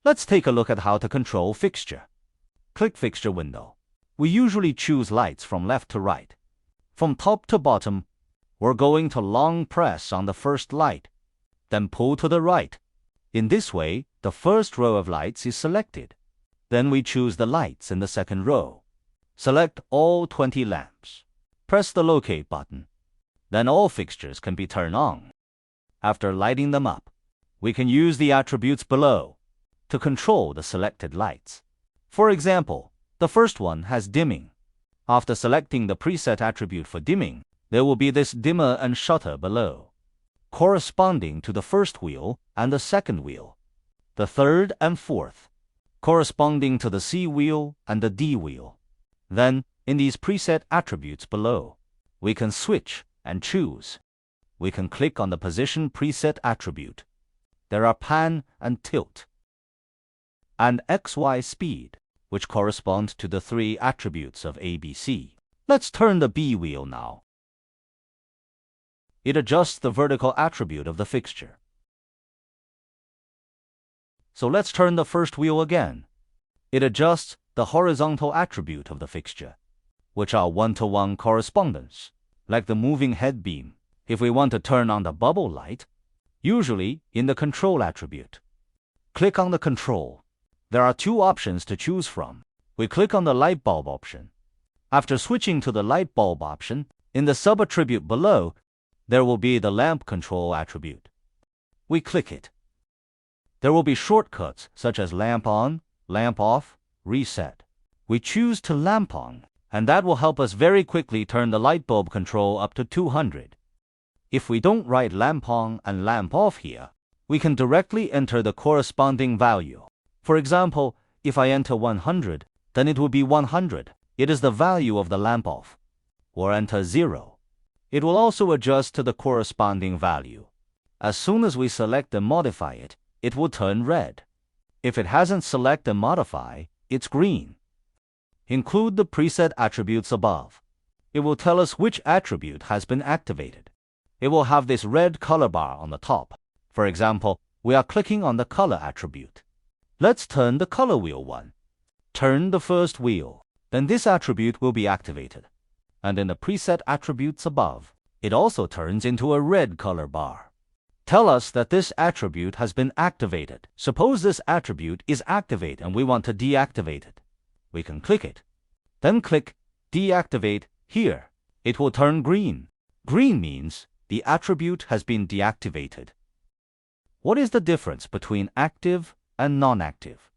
Let's take a look at how to control fixture. Click Fixture window. We usually choose lights from left to right. From top to bottom, we're going to long press on the first light, then pull to the right. In this way, the first row of lights is selected. Then we choose the lights in the second row. Select all 20 lamps. Press the Locate button. Then all fixtures can be turned on. After lighting them up, we can use the attributes below to control the selected lights. For example, the first one has dimming. After selecting the preset attribute for dimming, there will be this dimmer and shutter below, corresponding to the first wheel and the second wheel, the third and fourth, corresponding to the C wheel and the D wheel. Then, in these preset attributes below, we can switch and choose. We can click on the position preset attribute. There are pan and tilt, and XY speed, which correspond to the 3 attributes of ABC. Let's turn the B wheel now. It adjusts the vertical attribute of the fixture. So let's turn the first wheel again. It adjusts the horizontal attribute of the fixture, which are one-to-one correspondence, like the moving head beam. If we want to turn on the bubble light, usually in the control attribute, click on the control. There are 2 options to choose from. We click on the light bulb option. After switching to the light bulb option, in the sub-attribute below, there will be the lamp control attribute. We click it. There will be shortcuts such as lamp on, lamp off, reset. We choose to lamp on, and that will help us very quickly turn the light bulb control up to 200. If we don't write lamp on and lamp off here, we can directly enter the corresponding value. For example, if I enter 100, then it will be 100. It is the value of the lamp off. Or enter 0. It will also adjust to the corresponding value. As soon as we select and modify it, it will turn red. If it hasn't select and modify, it's green. Include the preset attributes above. It will tell us which attribute has been activated. It will have this red color bar on the top. For example, we are clicking on the color attribute. Let's turn the color wheel 1. Turn the first wheel. Then this attribute will be activated. And in the preset attributes above, it also turns into a red color bar. Tell us that this attribute has been activated. Suppose this attribute is activated and we want to deactivate it. We can click it. Then click Deactivate here. It will turn green. Green means the attribute has been deactivated. What is the difference between active and non-active?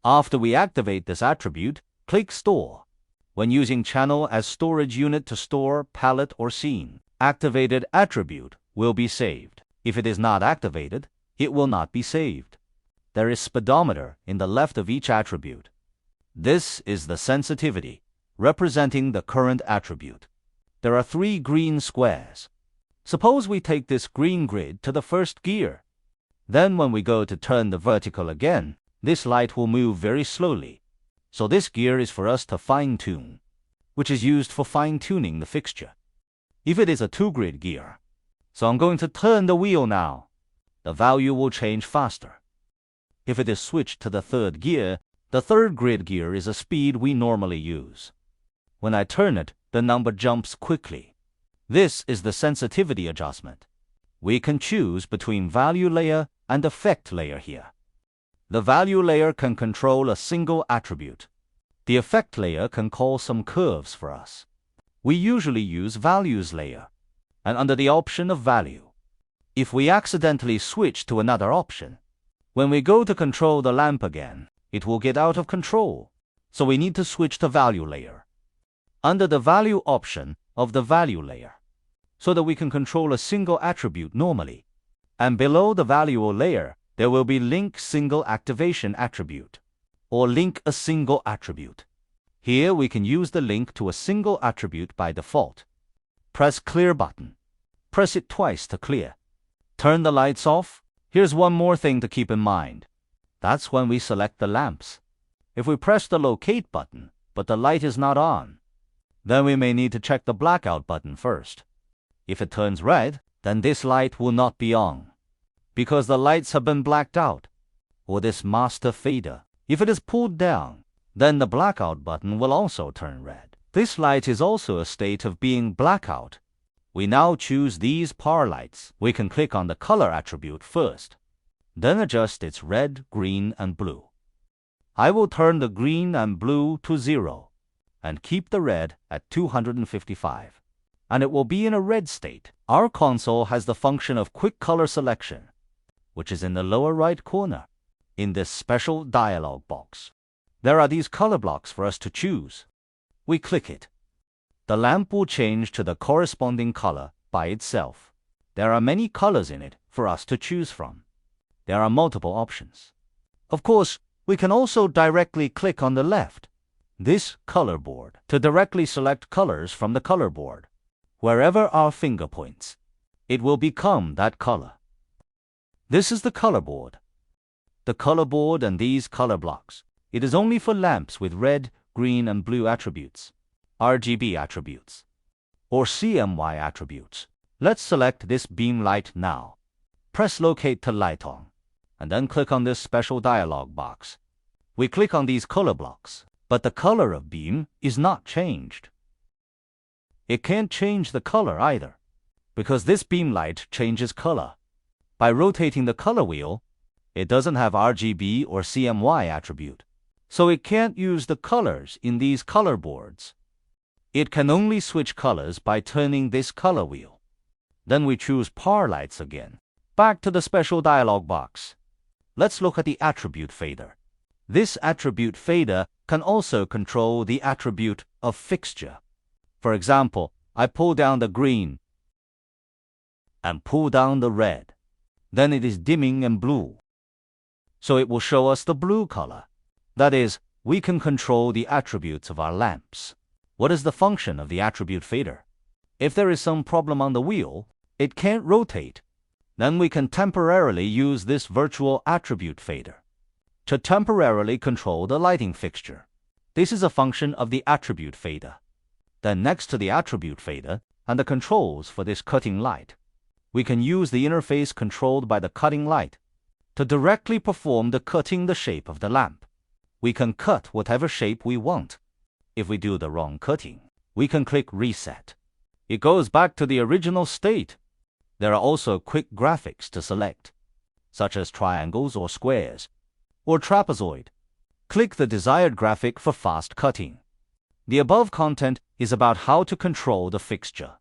After we activate this attribute, click Store. When using channel as storage unit to store, palette, or scene, activated attribute will be saved. If it is not activated, it will not be saved. There is speedometer in the left of each attribute. This is the sensitivity, representing the current attribute. There are 3 green squares. Suppose we take this green grid to the first gear. Then when we go to turn the vertical again, this light will move very slowly. So this gear is for us to fine-tune, which is used for fine-tuning the fixture. If it is a 2-grid gear, so I'm going to turn the wheel now, the value will change faster. If it is switched to the 3rd gear, the 3rd grid gear is a speed we normally use. When I turn it, the number jumps quickly. This is the sensitivity adjustment. We can choose between value layer and effect layer here. The value layer can control a single attribute. The effect layer can call some curves for us. We usually use values layer, and under the option of value. If we accidentally switch to another option, when we go to control the lamp again, it will get out of control. So we need to switch to value layer. Under the value option of the value layer, so that we can control a single attribute normally. And below the value layer, there will be link single activation attribute, or link a single attribute. Here we can use the link to a single attribute by default. Press clear button. Press it twice to clear. Turn the lights off. Here's one more thing to keep in mind. That's when we select the lamps. If we press the locate button, but the light is not on, then we may need to check the blackout button first. If it turns red, then this light will not be on, because the lights have been blacked out. or this master fader. If it is pulled down, then the blackout button will also turn red. This light is also a state of being blackout. We now choose these power lights. We can click on the color attribute first, then adjust its red, green, and blue. I will turn the green and blue to 0 and keep the red at 255, and it will be in a red state. Our console has the function of quick color selection, which is in the lower right corner in this special dialog box. There are these color blocks for us to choose. We click it. The lamp will change to the corresponding color by itself. There are many colors in it for us to choose from. There are multiple options. Of course, we can also directly click on the left, this color board, to directly select colors from the color board. Wherever our finger points, it will become that color. This is the color board. The color board and these color blocks. It is only for lamps with red, green, and blue attributes, RGB attributes, or CMY attributes. Let's select this beam light now. Press Locate to Light On, and then click on this special dialog box. We click on these color blocks, but the color of beam is not changed. It can't change the color either, because this beam light changes color. By rotating the color wheel, it doesn't have RGB or CMY attribute, so it can't use the colors in these color boards. It can only switch colors by turning this color wheel. Then we choose power lights again. Back to the special dialog box. Let's look at the attribute fader. This attribute fader can also control the attribute of fixture. For example, I pull down the green and pull down the red. Then it is dimming and blue. So it will show us the blue color. That is, we can control the attributes of our lamps. What is the function of the attribute fader? If there is some problem on the wheel, it can't rotate, then we can temporarily use this virtual attribute fader to temporarily control the lighting fixture. This is a function of the attribute fader. Then next to the attribute fader and the controls for this cutting light, we can use the interface controlled by the cutting light to directly perform the cutting the shape of the lamp. We can cut whatever shape we want. If we do the wrong cutting, we can click Reset. It goes back to the original state. There are also quick graphics to select, such as triangles or squares, or trapezoid. Click the desired graphic for fast cutting. The above content is about how to control the fixture.